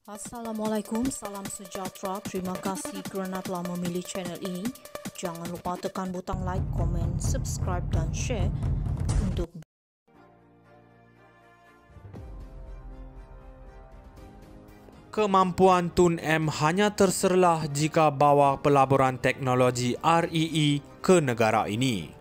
Assalamualaikum, salam sejahtera. Terima kasih kerana telah memilih channel ini. Jangan lupa tekan butang like, komen, subscribe dan share untuk Kemampuan Tun M hanya terserlah jika bawa pelaburan teknologi REE ke negara ini.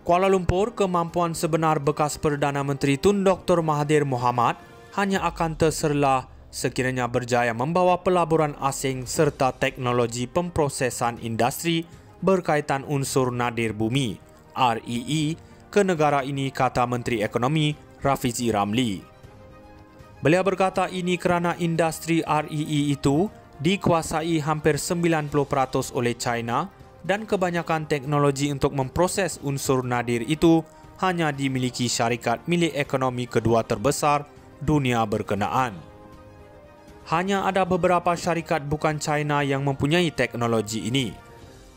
Kuala Lumpur, kemampuan sebenar bekas Perdana Menteri Tun Dr. Mahathir Mohamad hanya akan terserlah sekiranya berjaya membawa pelaburan asing serta teknologi pemprosesan industri berkaitan unsur nadir bumi REE ke negara ini, kata Menteri Ekonomi Rafizi Ramli. Beliau berkata ini kerana industri REE itu dikuasai hampir 90% oleh China dan kebanyakan teknologi untuk memproses unsur nadir itu hanya dimiliki syarikat milik ekonomi kedua terbesar dunia berkenaan. Hanya ada beberapa syarikat bukan China yang mempunyai teknologi ini.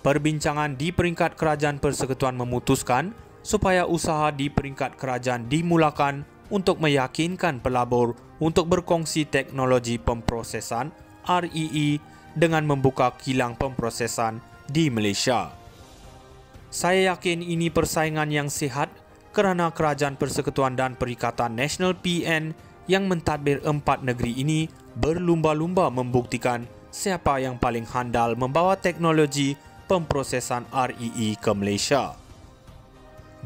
Perbincangan di peringkat kerajaan persekutuan memutuskan supaya usaha di peringkat kerajaan dimulakan untuk meyakinkan pelabur untuk berkongsi teknologi pemprosesan REE dengan membuka kilang pemprosesan di Malaysia. Saya yakin ini persaingan yang sihat kerana Kerajaan Persekutuan dan Perikatan Nasional PN yang mentadbir 4 negeri ini berlumba-lumba membuktikan siapa yang paling handal membawa teknologi pemprosesan REE ke Malaysia.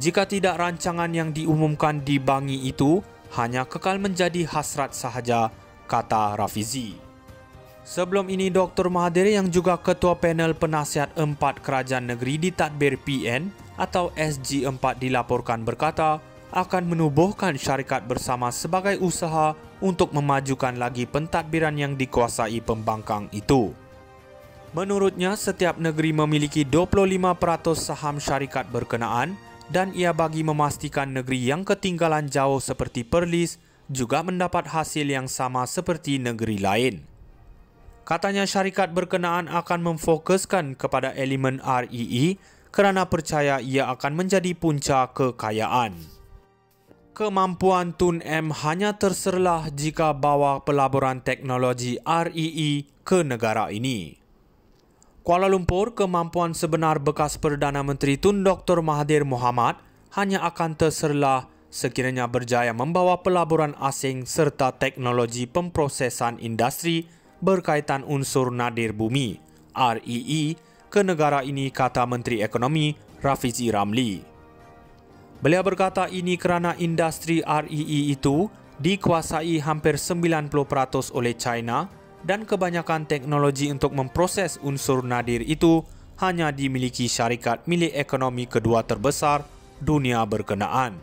Jika tidak, rancangan yang diumumkan di Bangi itu hanya kekal menjadi hasrat sahaja, kata Rafizi. Sebelum ini, Dr. Mahathir yang juga Ketua Panel Penasihat 4 Kerajaan Negeri di Tadbir PN atau SG4 dilaporkan berkata akan menubuhkan syarikat bersama sebagai usaha untuk memajukan lagi pentadbiran yang dikuasai pembangkang itu. Menurutnya, setiap negeri memiliki 25% saham syarikat berkenaan dan ia bagi memastikan negeri yang ketinggalan jauh seperti Perlis juga mendapat hasil yang sama seperti negeri lain. Katanya syarikat berkenaan akan memfokuskan kepada elemen REE kerana percaya ia akan menjadi punca kekayaan. Kemampuan Tun M hanya terserlah jika bawa pelaburan teknologi REE ke negara ini. Kuala Lumpur, kemampuan sebenar bekas Perdana Menteri Tun Dr. Mahathir Mohamad hanya akan terserlah sekiranya berjaya membawa pelaburan asing serta teknologi pemprosesan industri berkaitan unsur nadir bumi REE ke negara ini, kata Menteri Ekonomi Rafizi Ramli. Beliau berkata ini kerana industri REE itu dikuasai hampir 90% oleh China dan kebanyakan teknologi untuk memproses unsur nadir itu hanya dimiliki syarikat milik ekonomi kedua terbesar dunia berkenaan.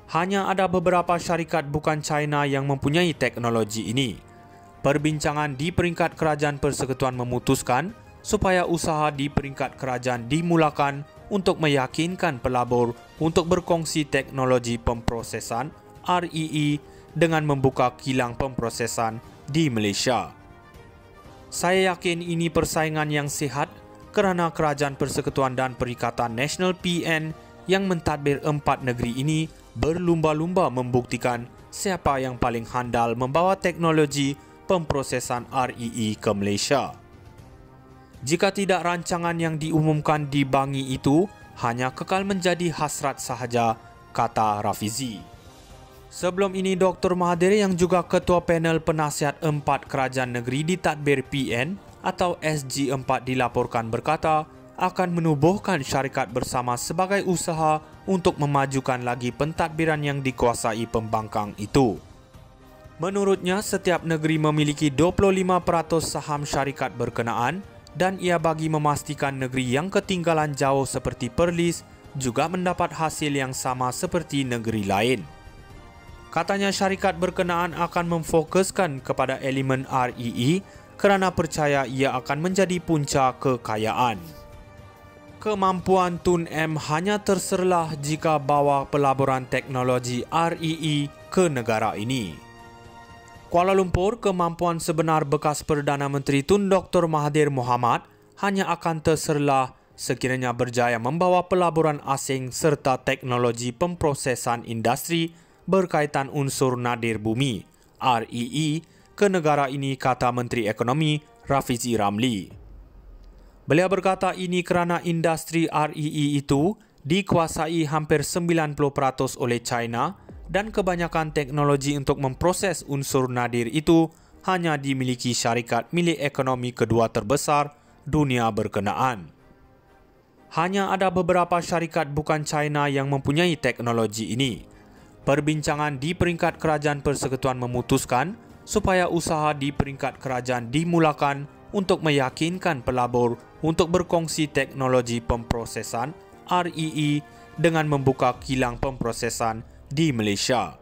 Hanya ada beberapa syarikat bukan China yang mempunyai teknologi ini. Perbincangan di peringkat kerajaan persekutuan memutuskan supaya usaha di peringkat kerajaan dimulakan untuk meyakinkan pelabur untuk berkongsi teknologi pemprosesan REE dengan membuka kilang pemprosesan di Malaysia. Saya yakin ini persaingan yang sihat kerana Kerajaan Persekutuan dan Perikatan Nasional PN yang mentadbir 4 negeri ini berlumba-lumba membuktikan siapa yang paling handal membawa teknologi pemprosesan REE ke Malaysia. Jika tidak, rancangan yang diumumkan di Bangi itu hanya kekal menjadi hasrat sahaja, kata Rafizi. Sebelum ini, Dr. Mahathir yang juga Ketua Panel Penasihat 4 Kerajaan Negeri di Tadbir PN atau SG4 dilaporkan berkata akan menubuhkan syarikat bersama sebagai usaha untuk memajukan lagi pentadbiran yang dikuasai pembangkang itu. Menurutnya, setiap negeri memiliki 25% saham syarikat berkenaan dan ia bagi memastikan negeri yang ketinggalan jauh seperti Perlis juga mendapat hasil yang sama seperti negeri lain. Katanya syarikat berkenaan akan memfokuskan kepada elemen REE kerana percaya ia akan menjadi punca kekayaan. Kemampuan Tun M hanya terserlah jika bawa pelaburan teknologi REE ke negara ini. Kuala Lumpur, kemampuan sebenar bekas Perdana Menteri Tun Dr. Mahathir Mohamad hanya akan terserlah sekiranya berjaya membawa pelaburan asing serta teknologi pemprosesan industri berkaitan unsur nadir bumi REE ke negara ini, kata Menteri Ekonomi Rafizi Ramli. Beliau berkata ini kerana industri REE itu dikuasai hampir 90% oleh China dan kebanyakan teknologi untuk memproses unsur nadir itu hanya dimiliki syarikat milik ekonomi kedua terbesar dunia berkenaan. Hanya ada beberapa syarikat bukan China yang mempunyai teknologi ini. Perbincangan di peringkat kerajaan persekutuan memutuskan supaya usaha di peringkat kerajaan dimulakan untuk meyakinkan pelabur untuk berkongsi teknologi pemprosesan REE dengan membuka kilang pemprosesan di Malaysia.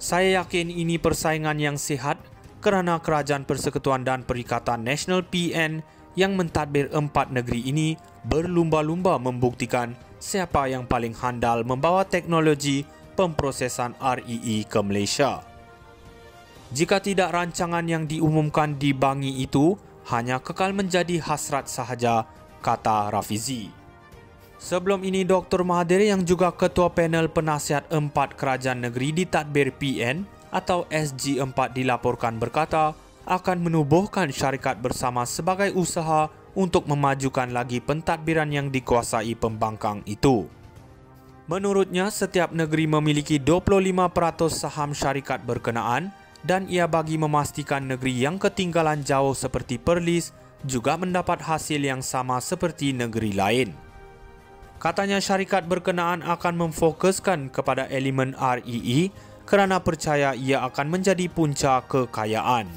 Saya yakin ini persaingan yang sihat kerana kerajaan persekutuan dan Perikatan Nasional PN yang mentadbir 4 negeri ini berlumba-lumba membuktikan siapa yang paling handal membawa teknologi pemprosesan REE ke Malaysia. Jika tidak, rancangan yang diumumkan di Bangi itu hanya kekal menjadi hasrat sahaja, kata Rafizi. Sebelum ini, Dr. Mahathir yang juga Ketua Panel Penasihat 4 Kerajaan Negeri di Tadbir PN atau SG4 dilaporkan berkata akan menubuhkan syarikat bersama sebagai usaha untuk memajukan lagi pentadbiran yang dikuasai pembangkang itu. Menurutnya, setiap negeri memiliki 25% saham syarikat berkenaan dan ia bagi memastikan negeri yang ketinggalan jauh seperti Perlis juga mendapat hasil yang sama seperti negeri lain. Katanya syarikat berkenaan akan memfokuskan kepada elemen REE kerana percaya ia akan menjadi punca kekayaan.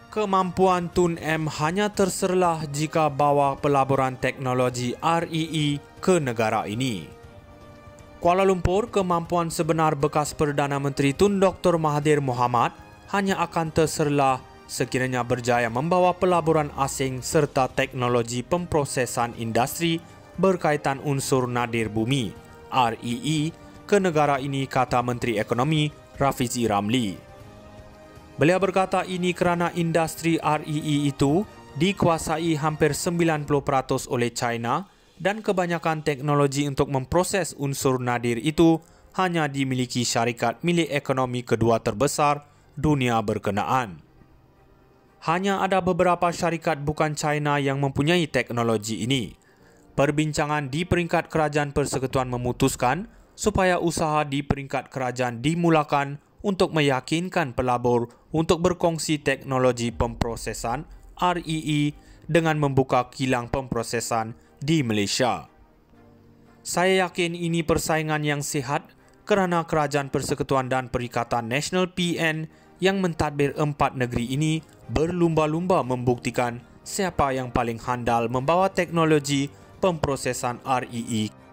Kemampuan Tun M hanya terserlah jika bawa pelaburan teknologi REE ke negara ini. Kuala Lumpur, kemampuan sebenar bekas Perdana Menteri Tun Dr. Mahathir Mohamad hanya akan terserlah sekiranya berjaya membawa pelaburan asing serta teknologi pemprosesan industri berkaitan unsur nadir bumi REE ke negara ini, kata Menteri Ekonomi Rafizi Ramli. Beliau berkata ini kerana industri REE itu dikuasai hampir 90% oleh China dan kebanyakan teknologi untuk memproses unsur nadir itu hanya dimiliki syarikat milik ekonomi kedua terbesar dunia berkenaan. Hanya ada beberapa syarikat bukan China yang mempunyai teknologi ini. Perbincangan di peringkat kerajaan persekutuan memutuskan supaya usaha di peringkat kerajaan dimulakan untuk meyakinkan pelabur untuk berkongsi teknologi pemprosesan REE dengan membuka kilang pemprosesan di Malaysia. Saya yakin ini persaingan yang sihat kerana kerajaan persekutuan dan Perikatan Nasional PN yang mentadbir 4 negeri ini berlumba-lumba membuktikan siapa yang paling handal membawa teknologi pemprosesan REE